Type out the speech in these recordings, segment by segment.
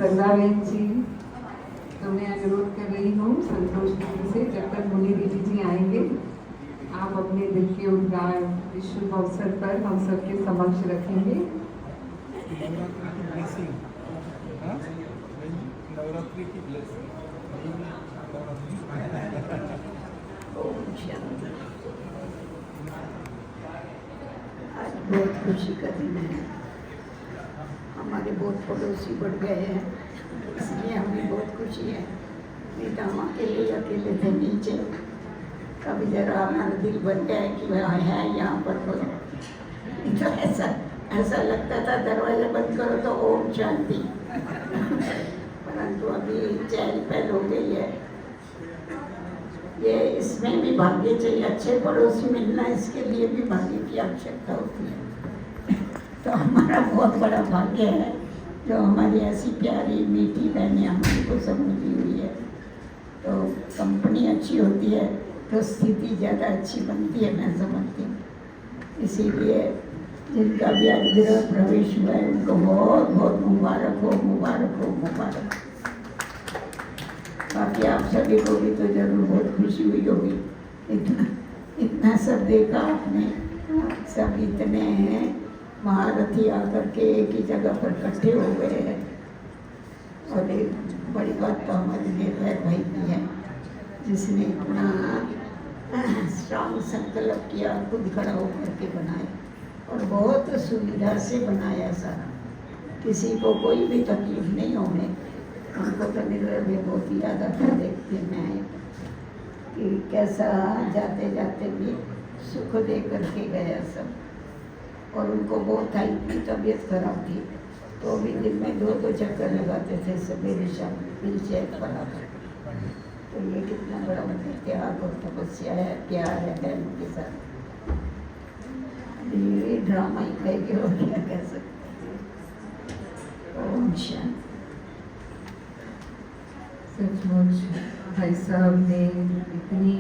सर्वावेद जी, तो मैं अनुरोध कर रही हूँ संतोष दीदी से, जब तक मुनि दीदी जी आएंगे आप अपने दिल के उद्गार इस शुभ अवसर पर हम सबके समक्ष रखेंगे। नवरात्रि की ब्लेसिंग। आज बहुत खुशी का दिन है। हमारे बहुत पड़ोसी बढ़ गए हैं, इसलिए हमें बहुत खुशी है। नहीं तो हम अकेले थे नीचे। कभी जरा हमारा दिल बन गया कि वह है यहाँ पर कोई, तो ऐसा लगता था दरवाजा बंद करो तो ओम शांति। परंतु अभी चहल पहल हो गई है। ये इसमें भी भाग्य चाहिए, अच्छे पड़ोसी मिलना, इसके लिए भी भाग्य की आवश्यकता होती है। तो हमारा बहुत बड़ा भाग्य है जो हमारी ऐसी प्यारी मीठी बहनें हमारे को सब मिली हुई है। तो कंपनी अच्छी होती है तो स्थिति ज़्यादा अच्छी बनती है, मैं समझती हूँ। इसीलिए जिनका भी आज गृह प्रवेश हुआ है उनको बहुत बहुत मुबारक हो, मुबारक हो, मुबारक। बाकी आप सभी को भी तो जरूर बहुत खुशी हुई होगी। इतना सब देखा आपने, सब इतने हैं महारथी आकर के एक ही जगह पर इकट्ठे हो गए हैं। और एक बड़ी बात तो हमारे निर्भय भाई की है, जिसने इतना स्ट्रांग संकल्प किया, खुद खड़ा होकर के बनाया और बहुत सुविधा से बनाया सारा। किसी को कोई भी तकलीफ नहीं होने। हमको तो निर्भय में बहुत याद आता है, देखते मैं कि कैसा जाते जाते भी सुख दे करके गया सब। और उनको बहुत था, इतनी तबीयत खराब थी तो भी दिन में 2-2 चक्कर लगाते थे सवेरे शाम, व्हील चेयर पर आकर। तो ये कितना बड़ा उनका त्याग और तपस्या है, प्यार है बहनों के साथ। ये ड्रामा ही कह के और क्या कह सकते। ओम शांति। सचमुच भाई साहब ने इतनी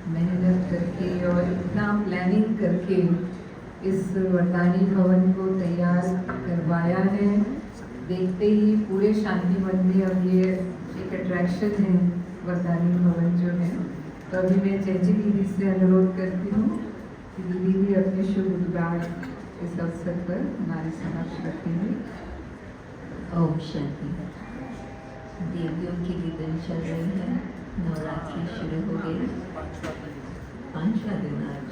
मेहनत करके और इतना प्लानिंग करके इस वरदानी भवन को तैयार करवाया है। देखते ही पूरे शांति वन में अब ये एक अट्रैक्शन है वरदानी भवन जो है। तो अभी मैं जैजी दीदी से अनुरोध करती हूँ कि दीदी भी अपने शुभ उद्गार इस अवसर पर हमारे समक्ष रखेंगे। ओम शांति। देवियों की दिन चल रही है, नवरात्रि शुरू हो गई, 5वां दिन आज।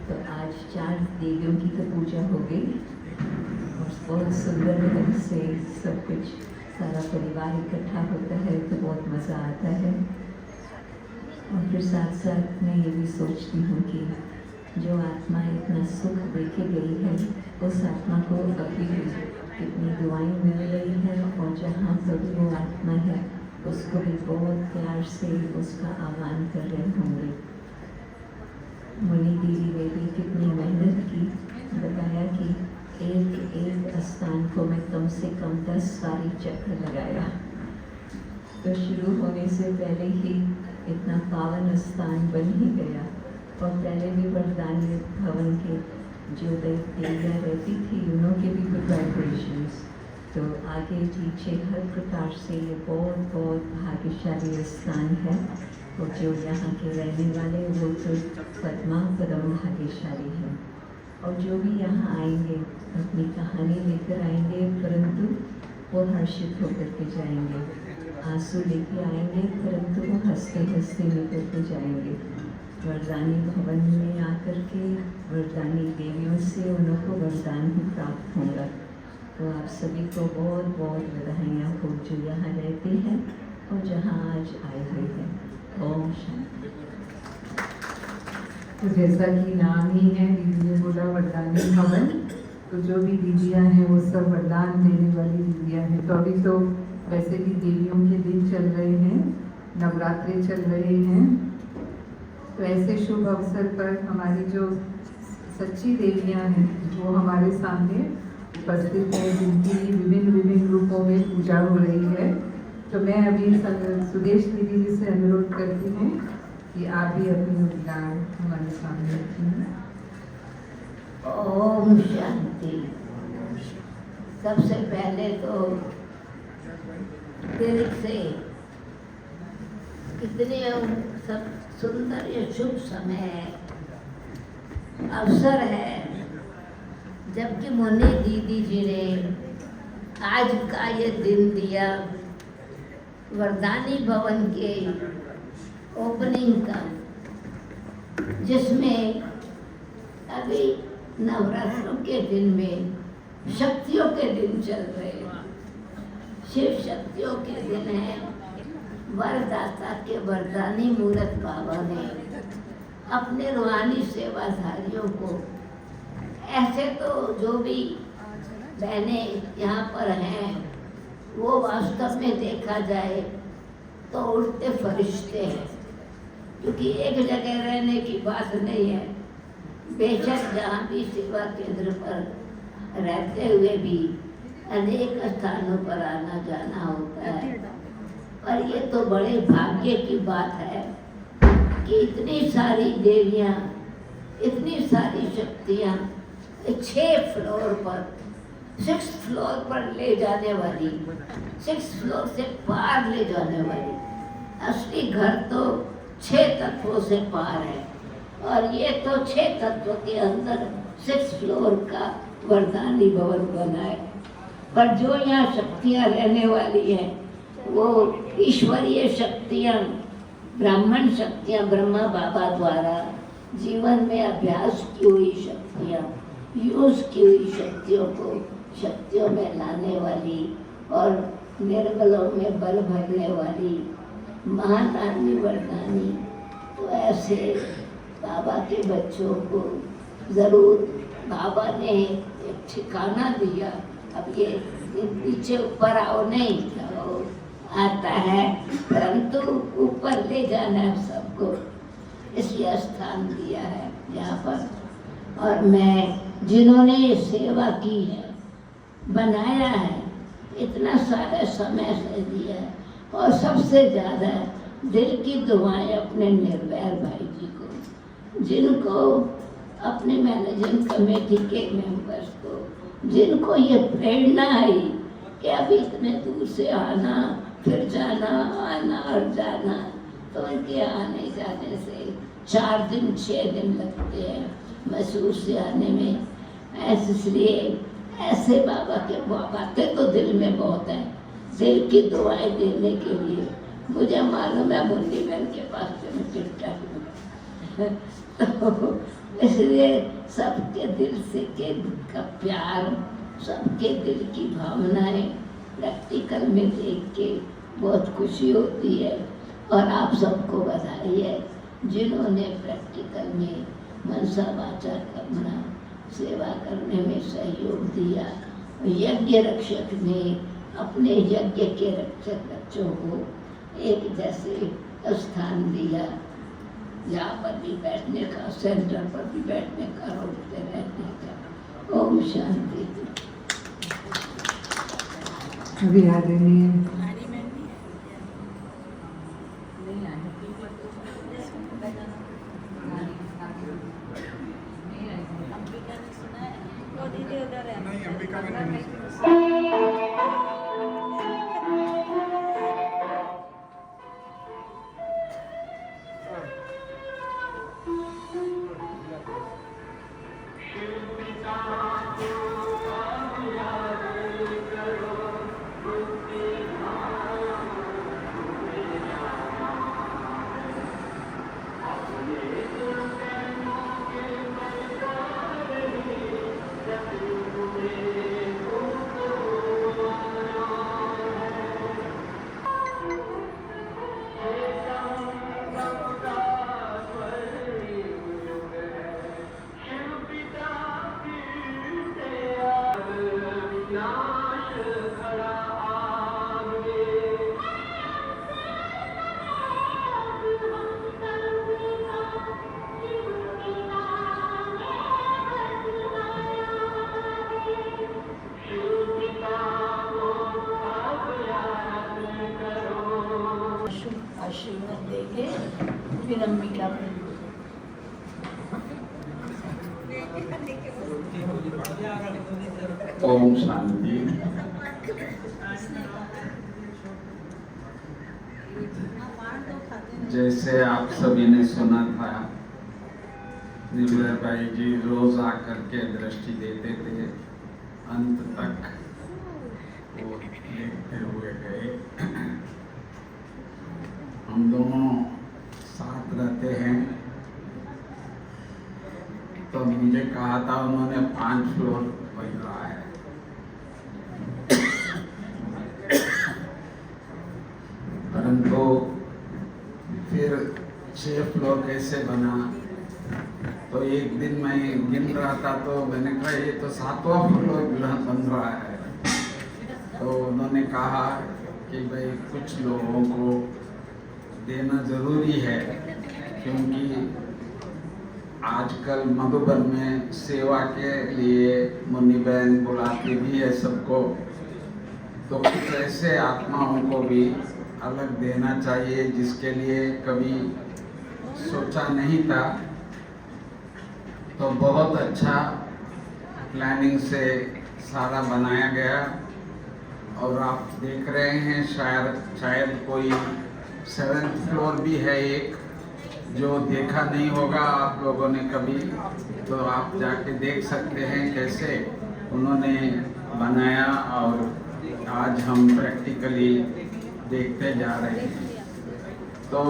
तो आज 4 देवियों की तो पूजा हो गई और बहुत सुंदर ढंग से सब कुछ, सारा परिवार इकट्ठा होता है तो बहुत मज़ा आता है। और फिर साथ साथ मैं ये भी सोचती हूँ कि जो आत्मा इतना सुख देके गई है उस आत्मा को अभी कितनी दुआएं मिल रही है, और जहाँ पर भी वो आत्मा है उसको भी बहुत प्यार से उसका आह्वान कर रहे होंगे। मुनि दीदी ने भी कितनी मेहनत की, बताया कि एक एक स्थान को मैं कम से कम 10 सारी चक्र लगाया। तो शुरू होने से पहले ही इतना पावन स्थान बन ही गया। और पहले भी वरदानी भवन के जो देवियाँ रहती थी उनके भी गुड वाइब्रेशंस। तो आगे पीछे हर प्रकार से ये बहुत बहुत भाग्यशाली स्थान है। और जो यहाँ के रहने वाले वो तो पद्मा परम भाग्यशाली है। और जो भी यहाँ आएंगे अपनी कहानी लेकर आएंगे, परंतु वो हर्षित होकर के जाएंगे, आंसू लेके आएंगे, परंतु वो हंसते हंसते निकल के जाएंगे। वरदानी भवन में आकर के वरदानी देवियों से उनको वरदान ही प्राप्त होगा। तो आप सभी को बहुत बहुत बधाइयाँ हो जो यहाँ रहते हैं और जहाँ आज आए हुए हैं। ओम शांति। तो जैसा कि नाम ही है, दीदी ने बोला वरदानी भवन, तो जो भी दीदियाँ हैं वो सब वरदान देने वाली दीदियाँ हैं। तो अभी तो वैसे भी देवियों के दिन चल रहे हैं, नवरात्रि चल रहे हैं। तो ऐसे शुभ अवसर पर हमारी जो सच्ची देवियाँ हैं वो हमारे सामने उपस्थित हैं, जिनकी विभिन्न विभिन्न रूपों में पूजा हो रही है। तो मैं अभी सुदेश दीदी जी से अनुरोध करती हूँ कि आप भी अपनी उद्गार हमारे सामने रखें। ओम शांति। सबसे पहले तो दिल से कितने सब सुंदर ये शुभ समय है, अवसर है, जबकि मुन्नी दीदी जी ने आज का ये दिन दिया वरदानी भवन के ओपनिंग का, जिसमें अभी नवरात्रों के दिन में शक्तियों के दिन चल रहे हैं, शिव शक्तियों के दिन है। वरदाता के वरदानी मूरत बाबा ने अपने रूहानी सेवाधारियों को, ऐसे तो जो भी बहनें यहाँ पर हैं वो वास्तव में देखा जाए तो उड़ते फरिश्ते हैं, क्योंकि एक जगह रहने की बात नहीं है। बेशक जहाँ भी सेवा केंद्र पर रहते हुए भी अनेक स्थानों पर आना जाना होता है, पर ये तो बड़े भाग्य की बात है कि इतनी सारी देवियाँ, इतनी सारी शक्तियाँ 6 फ्लोर पर, 6 फ्लोर पर ले जाने वाली, 6 फ्लोर से पार ले जाने वाली। असली घर तो 6 तत्वों से पार है, और ये तो 6 तत्वों के अंदर 6 फ्लोर का वरदानी भवन बना है। पर जो यहाँ शक्तियाँ रहने वाली हैं वो ईश्वरीय शक्तियाँ, ब्राह्मण शक्तियाँ, ब्रह्मा बाबा द्वारा जीवन में अभ्यास की हुई शक्तियाँ, यूज की हुई शक्तियों को शक्तियों में लाने वाली और निर्बलों में बल भरने वाली महादानी वरदानी। तो ऐसे बाबा के बच्चों को ज़रूर बाबा ने एक ठिकाना दिया। अब ये नीचे ऊपर आओ नहीं, जाओ आता है, परंतु ऊपर ले जाना है सबको, इसलिए स्थान दिया है यहाँ पर। और मैं जिन्होंने ये सेवा की है, बनाया है, इतना सारा समय से दिया है, और सबसे ज़्यादा दिल की दुआएं अपने निर्वैर भाई जी को, जिनको अपने मैनेजिंग कमेटी के मेंबर्स को, जिनको ये प्रेरणा आई कि अब इतने दूर से आना, फिर जाना, आना और जाना, तो उनके आने जाने से 4 दिन 6 दिन लगते हैं मैसूर से आने में। ऐसे इसलिए ऐसे बाबा के बातें तो दिल में बहुत है, दिल की दुआएं देने के लिए। मुझे मालूम है मुन्नी बहन के पास से मैं चिट्ठा तो इसलिए सबके दिल से के का प्यार, सबके दिल की भावनाएं प्रैक्टिकल में देख के बहुत खुशी होती है। और आप सबको बधाई है जिन्होंने प्रैक्टिकल में मनसा वाचा करना, सेवा करने में सहयोग दिया। यज्ञ रक्षक ने अपने यज्ञ के रक्षक बच्चों को एक जैसे स्थान दिया, यहाँ पर भी बैठने का, सेंटर पर भी बैठने का, रोड पे रहने का। ओम शांति। अभी आदरणीय नहीं, अंबिका में नहीं। आशीर्वाद देंगे फिर अंबिका में। ओम शांति। जैसे आप सभी ने सुना था, निर्भय भाई जी रोज आकर के दृष्टि देते थे, अंत तक वो देखते हुए गए। हम दोनों साथ रहते हैं। तो मुझे कहा था, उन्होंने 5 फ्लोर बनवा है। परंतु फिर 6 फ्लोर कैसे बना? तो एक दिन मैं गिन रहा था, तो मैंने कहा ये तो 7वां फ्लोर बन रहा है। तो उन्होंने कहा कि भाई कुछ लोगों को देना जरूरी है, क्योंकि आजकल मधुबन में सेवा के लिए मुन्नी बहन बुलाती भी है सबको, तो कुछ ऐसे आत्माओं को भी अलग देना चाहिए जिसके लिए कभी सोचा नहीं था। तो बहुत अच्छा प्लानिंग से सारा बनाया गया, और आप देख रहे हैं शायद कोई 7th फ्लोर भी है एक, जो देखा नहीं होगा आप लोगों ने कभी। तो आप जाके देख सकते हैं कैसे उन्होंने बनाया, और आज हम प्रैक्टिकली देखते जा रहे हैं। तो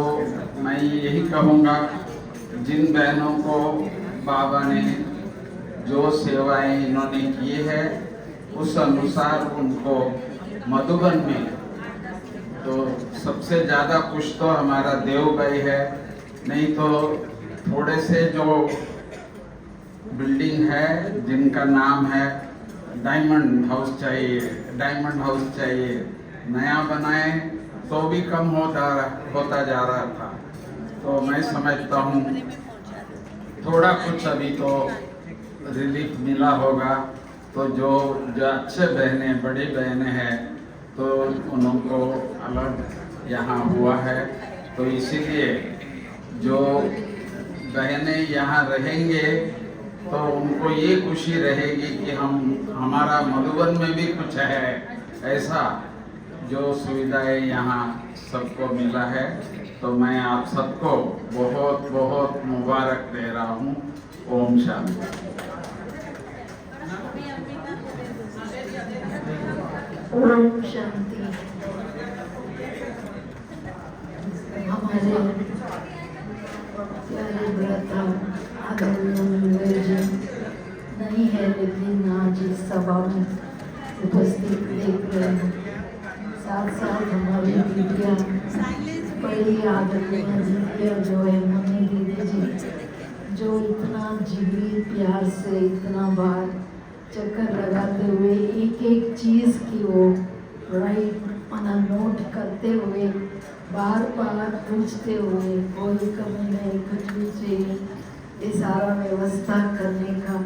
मैं यही कहूँगा, जिन बहनों को बाबा ने जो सेवाएं इन्होंने की है, उस अनुसार उनको मधुबन में तो सबसे ज़्यादा कुछ तो हमारा देव भाई है, नहीं तो थोड़े से जो बिल्डिंग है जिनका नाम है डायमंड हाउस चाहिए, नया बनाए तो भी कम होता जा रहा था। तो मैं समझता हूँ थोड़ा कुछ अभी तो रिलीफ मिला होगा। तो जो अच्छे बहनें, बड़ी बहनें हैं, तो उनको अलग यहाँ हुआ है। तो इसीलिए जो बहनें यहाँ रहेंगे तो उनको ये खुशी रहेगी कि हमारा मधुबन में भी कुछ है ऐसा, जो सुविधाएं यहाँ सबको मिला है। तो मैं आप सबको बहुत बहुत मुबारक दे रहा हूँ। ओम शांति। ओम शांति। हमारे प्यारे व्रता आदरणीय जी नहीं है, लेकिन आज इस सभा में उपस्थित देख रहे हैं। साथ साथ हमारी दीदियाँ, बड़ी आदरणीय दीदियाँ जो है मुन्नी दीदी जी, जो इतना जिगरी प्यार से इतना बार चक्कर लगाते हुए एक एक चीज़ की वो नोट करते हुए, बार बार पूछते हुए, कोई कमी नहीं, कुछ भी चाहिए, ये सारा व्यवस्था करने का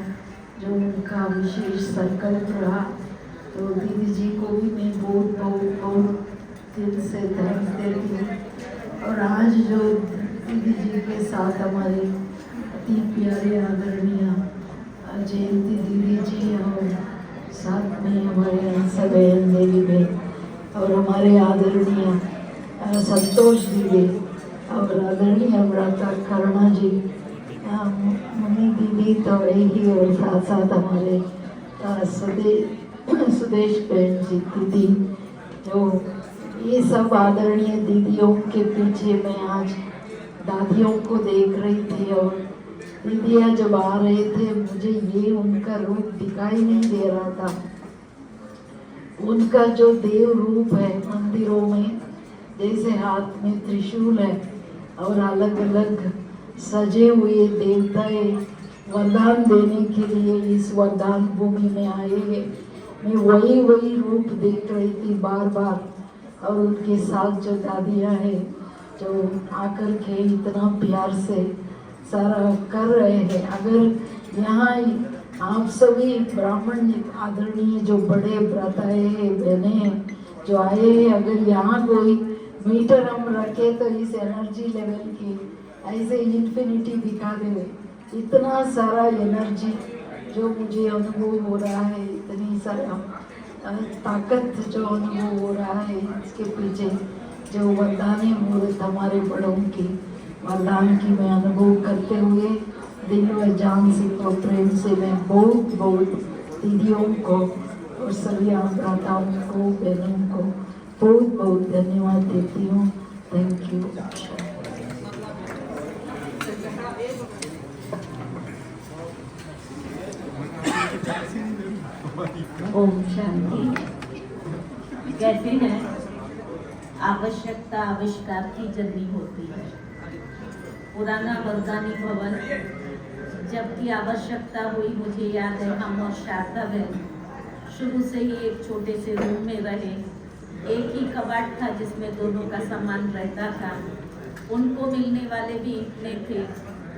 जो उनका विशेष संकल्प रहा। तो दीदी जी को भी मैं बहुत बहुत बहुत दिल से थैंक्स देती हूँ। और आज जो दीदी जी के साथ हमारे अति प्यारे आदरणीय जयंती दीदी जी, और साथ में हमारे हंसा बहन देवी बहन, और हमारे आदरणीय संतोष दीदी, और आदरणीय व्रता करुणा जी, मुन्नी दीदी तो ही, और साथ साथ हमारे सुदेश बहन जी दीदी, जो ये सब आदरणीय दीदियों के पीछे मैं आज दादियों को देख रही थी। और दीदियाँ जब आ रहे थे, मुझे ये उनका रूप दिखाई नहीं दे रहा था। उनका जो देव रूप है मंदिरों में, जैसे हाथ में त्रिशूल है और अलग अलग सजे हुए देवताएं वरदान देने के लिए इस वरदान भूमि में आए हैं। मैं वही रूप देख रही थी बार बार। और उनके साथ जो दादियाँ हैं, जो आकर के इतना प्यार से सारा कर रहे हैं। अगर यहाँ आप सभी ब्राह्मण आदरणीय जो बड़े व्रताएं हैं, बहनें हैं जो आए हैं, अगर यहाँ कोई मीटर हम रखे तो इस एनर्जी लेवल की ऐसे इन्फिनिटी दिखा दे। इतना सारा एनर्जी जो मुझे अनुभव हो रहा है, इतनी सारा ताकत जो अनुभव हो रहा है, इसके पीछे जो वरदानी मूर्त हमारे बड़ों की वरदान की मैं अनुभव करते हुए दिल व जान से और प्रेम से मैं बहुत बहुत दीदियों को और सभी भ्राताओं को बहनों को बहुत बहुत धन्यवाद देती हूँ। Thank you. ओम शांति। कहते हैं आवश्यकता आविष्कार की जन्नी होती है। पुराना वरदानी भवन जबकि आवश्यकता हुई, मुझे याद है हम और शारदा बहन शुरू से ही एक छोटे से रूम में रहे। एक ही कबाड़ था जिसमें दोनों का सामान रहता था। उनको मिलने वाले भी इतने थे,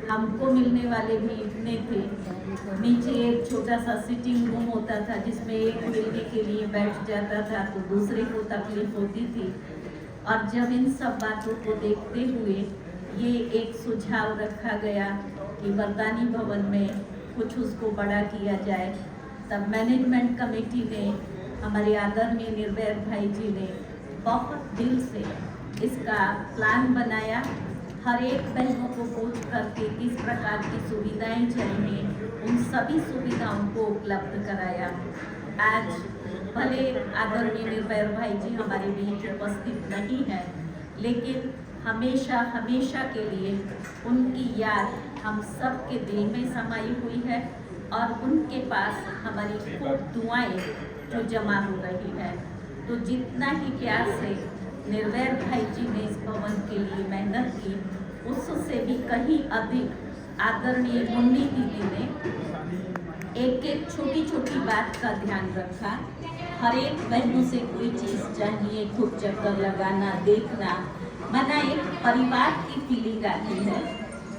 हमको मिलने वाले भी इतने थे। नीचे एक छोटा सा सिटिंग रूम होता था जिसमें एक मिलने के लिए बैठ जाता था तो दूसरे को तकलीफ होती थी। और जब इन सब बातों को देखते हुए ये एक सुझाव रखा गया कि वरदानी भवन में कुछ उसको बड़ा किया जाए, तब मैनेजमेंट कमेटी ने, हमारे आदरणीय निर्भय भाई जी ने बहुत दिल से इसका प्लान बनाया। हर एक बहनों को पूछ करके किस प्रकार की सुविधाएं चाहिए, उन सभी सुविधाओं को उपलब्ध कराया। आज भले आदरणीय निर्भय भाई जी हमारे बीच उपस्थित नहीं है, लेकिन हमेशा हमेशा के लिए उनकी याद हम सब के दिल में समाई हुई है और उनके पास हमारी खूब दुआएं जो जमा हो रही है। तो जितना ही प्यार से निर्भय भाई जी ने इस भवन के लिए मेहनत की, उससे भी कहीं अधिक आदरणीय मुन्नी दीदी ने एक एक छोटी छोटी बात का ध्यान रखा। हर एक बहनों से कोई चीज़ चाहिए, खूब चक्कर लगाना, देखना, माना एक परिवार की फीलिंग आती है।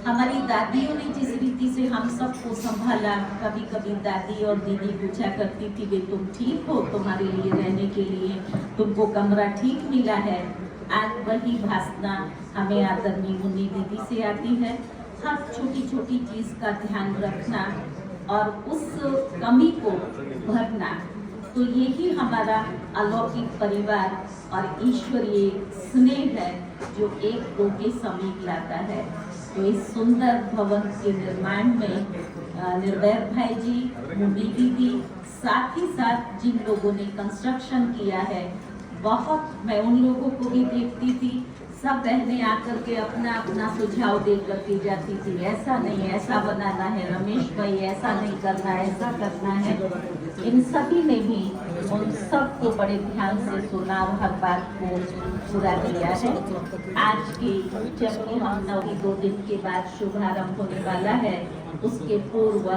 हमारी दादियों ने जिस रीति से हम सबको संभाला, कभी कभी दादी और दीदी पूछा करती थी, वे तुम ठीक हो, तुम्हारे लिए रहने के लिए तुमको कमरा ठीक मिला है। आज वही भाषना हमें आदरणीय मुन्नी दीदी से आती है। हर छोटी छोटी चीज़ का ध्यान रखना और उस कमी को भरना, तो यही हमारा अलौकिक परिवार और ईश्वरीय स्नेह है जो एक दो के समीप लाता है। तो इस सुंदर भवन के निर्माण में निर्भय भाई जी, मुन्नी दीदी, साथ ही साथ जिन लोगों ने कंस्ट्रक्शन किया है, बहुत मैं उन लोगों को भी देखती थी, सब बहनें आकर के अपना अपना सुझाव दे करके जाती थी। ऐसा नहीं, ऐसा बनाना है रमेश भाई, ऐसा नहीं करना, ऐसा करना है। इन सभी ने भी उन सबको बड़े ध्यान से सुना और हर बात को पूरा किया है। आज की जबकि हम 2 दिन के बाद शुभारंभ होने वाला है, उसके पूर्व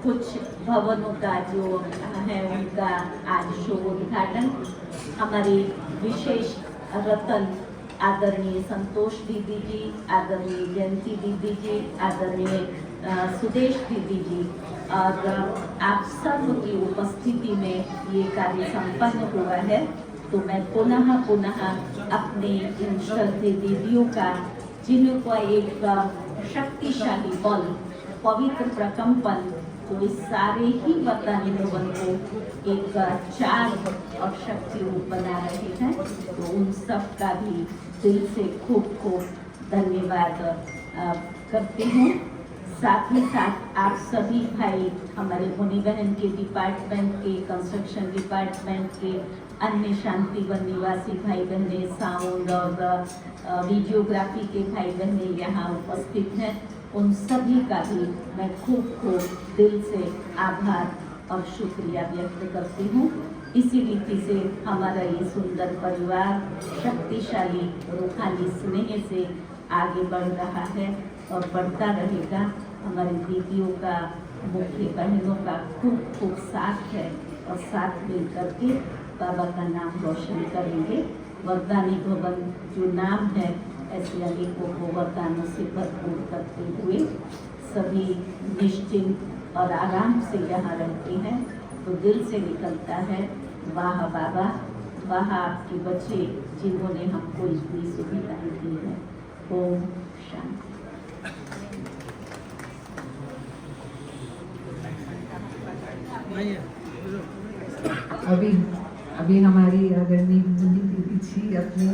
कुछ भवनों का जो है उनका आज शुभ उद्घाटन हमारी विशेष रतन आदरणीय संतोष दीदी जी, आदरणीय जयंती दीदी जी, आदरणीय सुदेश दीदी जी और आप सब की उपस्थिति में ये कार्य संपन्न हुआ है। तो मैं पुनः अपने इन श्रद्धेय दीदियों का, जिनका एक शक्तिशाली बल, पवित्र प्रकंपन, तो इस सारे ही वरदानी भवन को एक चार्ज और शक्ति रूप बना रहे हैं। तो उन सब का भी दिल से खूब खूब धन्यवाद करती हूँ। साथ ही साथ आप सभी भाई, हमारे मुनि बहन के डिपार्टमेंट के, कंस्ट्रक्शन डिपार्टमेंट के, अन्य शांति वन निवासी भाई बहने, साउंड और वीडियोग्राफी के भाई बहने यहाँ उपस्थित हैं, उन सभी का भी मैं खूब दिल से आभार और शुक्रिया व्यक्त करती हूँ। इसी रीति से हमारा ये सुंदर परिवार शक्तिशाली रूहानी स्नेह से आगे बढ़ रहा है और बढ़ता रहेगा। हमारी दीदियों का, मुख्य बहनों का खूब साथ है और साथ मिल करके बाबा का नाम रोशन करेंगे। वरदानी भवन जो नाम है, ऐसे अनेकों को वरदानों से भरपूर करते हुए सभी निश्चिंत और आराम से यहाँ रहते हैं। तो दिल से निकलता है, वाह बाबा, वाह आपके बच्चे जिन्होंने हमको इतनी सुविधाएं दी है। ओम शांति। अभी हमारी आदरणीय मुन्नी दीदी जी अपने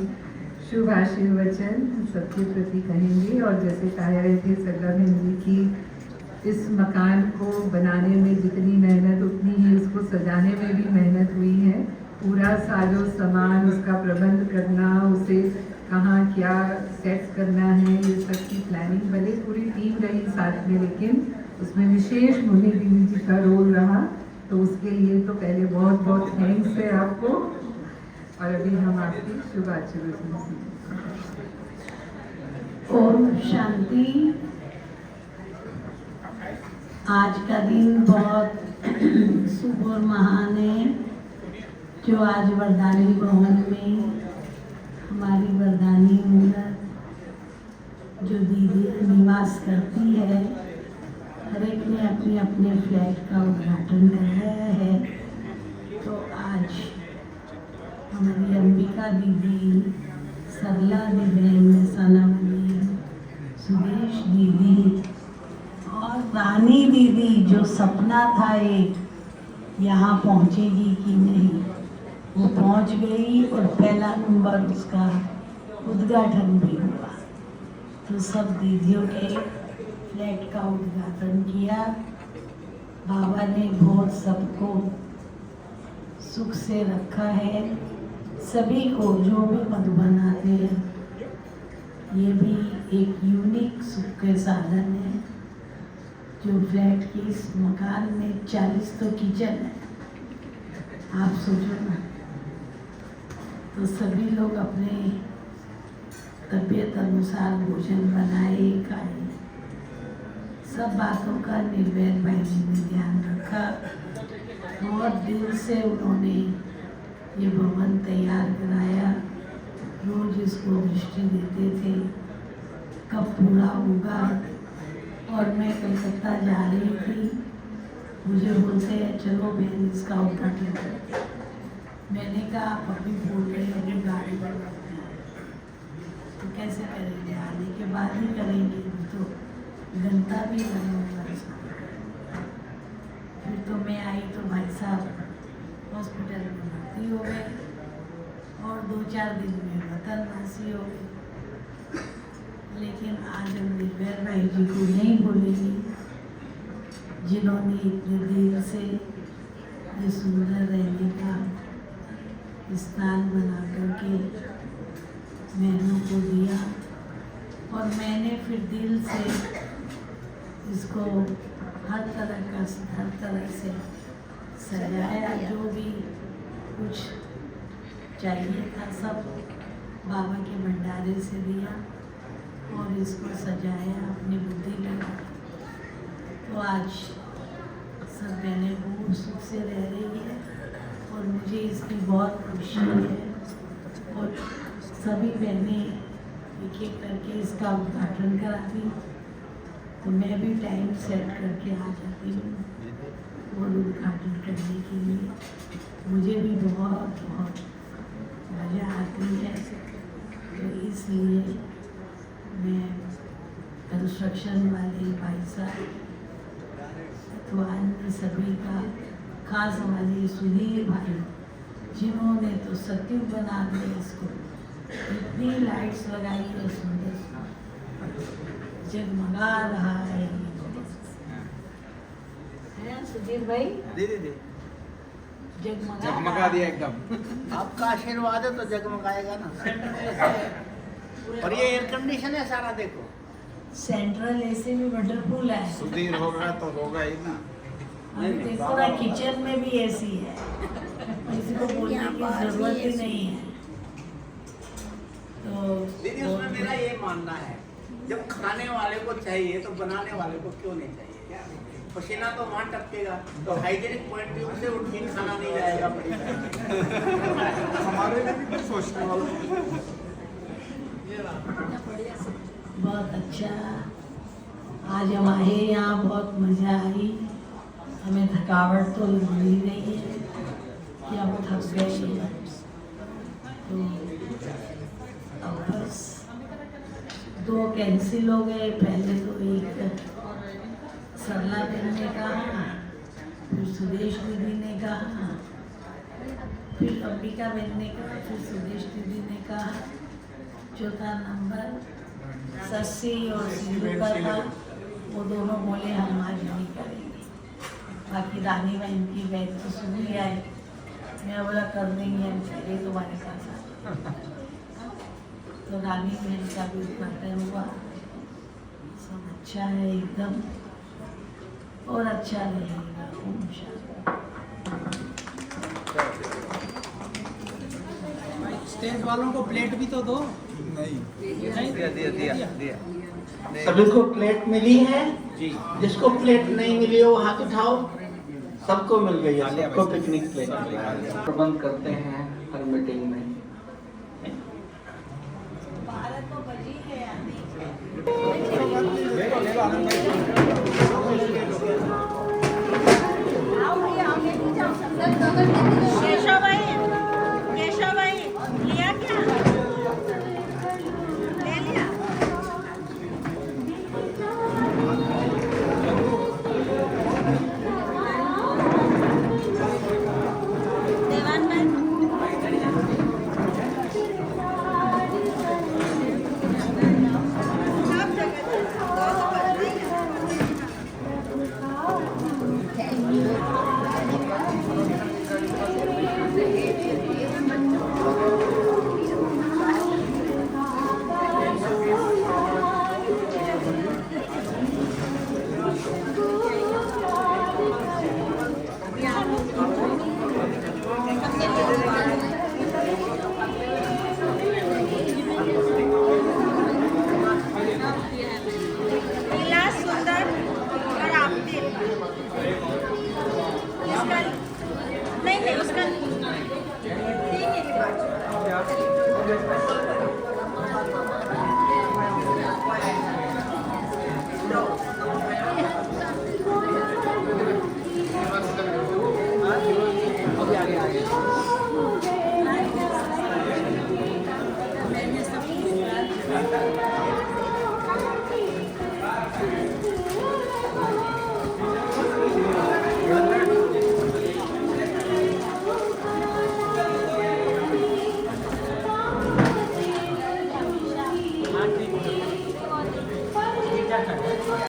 शुभ आशीर्वचन सबके प्रति कहेंगे। और जैसे कह रहे थे सरला बहन जी की इस मकान को बनाने में जितनी मेहनत उतनी ही उसको सजाने में भी मेहनत हुई है। पूरा साजो सामान उसका प्रबंध करना, उसे कहाँ क्या सेट करना है, ये सब की प्लानिंग, भले पूरी टीम रही साथ में लेकिन उसमें विशेष मुन्नी दीदी जी का रोल रहा। तो उसके लिए तो पहले बहुत बहुत थैंक्स है आपको। और अभी हम आपकी शुभ आशीर्वचन सुनेंगे। ओम शांति। आज का दिन बहुत शुभ और महान है, जो आज वरदानी भवन में हमारी वरदानी मूर्त जो दीदी निवास करती है, हर एक ने अपने अपने फ्लैट का उद्घाटन कराया है। तो आज हमारी अंबिका दीदी, सरला दीदी, सनावली, सुदेश दीदी और रानी दीदी, जो सपना था एक यहाँ पहुँचेगी कि नहीं, वो पहुँच गई और पहला नंबर उसका उद्घाटन भी हुआ। तो सब दीदियों ने फ्लैट का उद्घाटन किया। बाबा ने बहुत सबको सुख से रखा है, सभी को जो भी मधुबन आते हैं। ये भी एक यूनिक सुख के साधन है, जो फ्लैट की इस मकान में 40 तो किचन है, आप सोचो ना। तो सभी लोग अपने तबीयत अनुसार भोजन बनाए, खाए। सब बातों का निर्भय भाई जी ने ध्यान रखा। बहुत दिल से उन्होंने ये भवन तैयार कराया। रोज इसको दृष्टि देते थे कब पूरा होगा। और मैं कलकत्ता जा रही थी, मुझे बोलते हैं चलो बहन इसका उद्घाटन करो। मैंने कहा आप अभी बोल रहे हो कि गाड़ी बनाते हैं, तो कैसे करेंगे, आने के बाद ही करेंगे, तो घंटा भी लगेगा। फिर तो मैं आई तो भाई साहब हॉस्पिटल में भर्ती हो गए और 2-4 दिन में वतन वासी हो गए। लेकिन आज हम निर्भय भाई जी को नहीं भूलेंगे, जिन्होंने इतने देर से ये सुंदर रहने का स्थान बना करके बहनों को दिया। और मैंने फिर दिल से इसको हर तरह से सजाया। जो भी कुछ चाहिए था सब बाबा के भंडारे से दिया और इसको सजाया, अपनी बुद्धि लगा। तो आज सब बहनें बहुत सुख से रह रही है और मुझे इसकी बहुत खुशी है। और सभी बहनें एक एक करके इसका उद्घाटन कराती, तो मैं भी टाइम सेट करके आ जाती हूँ और उद्घाटन करने के लिए। मुझे भी बहुत बहुत मज़ा आती है। तो इसलिए मैं कंस्ट्रक्शन वाले भाई साहब तो अन्य सभी का, खास हमारे सुधीर भाई जिन्होंने तो सत्युग बना दिया इसको। इतनी लाइट्स लगाई है, सुंदर जगमगा रहा है सुधीर भाई। दीदी जगमगा दिया एकदम। आपका आशीर्वाद है तो जगमगाएगा ना। और ये एयर कंडीशन है सारा, देखो सेंट्रल एसी में वंडरफुल है। सुधीर होगा तो होगा ही ना। अभी देखो ना, किचन में भी एसी है, किसी को बोलने की जरूरत ही नहीं है। तो दीदी उसमें मेरा ये मानना है, जब खाने वाले को चाहिए तो बनाने वाले को क्यों नहीं चाहिए? पसीना तो वहाँ टपकेगा, तो हाइजीनिक पॉइंट व्यू से उठ के खाना नहीं जाएगा। हमारे लिए भी कुछ सोचने वाला। बहुत अच्छा, आज हम आए यहाँ, बहुत मज़ा आई। हमें थकावट तो लगी नहीं है कि हम थक गए हैं। तो अब बस 2 कैंसिल हो गए। पहले तो एक सरला बहन ने कहा, फिर सुदेश दीदी ने कहा, फिर अंबिका बहन ने कहा, फिर सुदेश दीदी ने कहा। चौथा नंबर सस्सी और सिंधु का था, वो दोनों बोले हम आज नहीं करेंगे। बाकी रानी बहन की बैठ तो सुन लिया है, मैं बोला कर देंगे हम चले तुम्हारे साथ। तो रानी बहन का भी उद्घाटन हुआ, सब अच्छा है एकदम, और अच्छा रहेगा। ओम शांति। स्टेज वालों को प्लेट भी तो दो। सभी को प्लेट मिली है जी। जिसको प्लेट नहीं मिली हो हाथ उठाओ। सबको मिल गई है, सबको पिकनिक प्लेट। प्रबंध करते हैं हर मीटिंग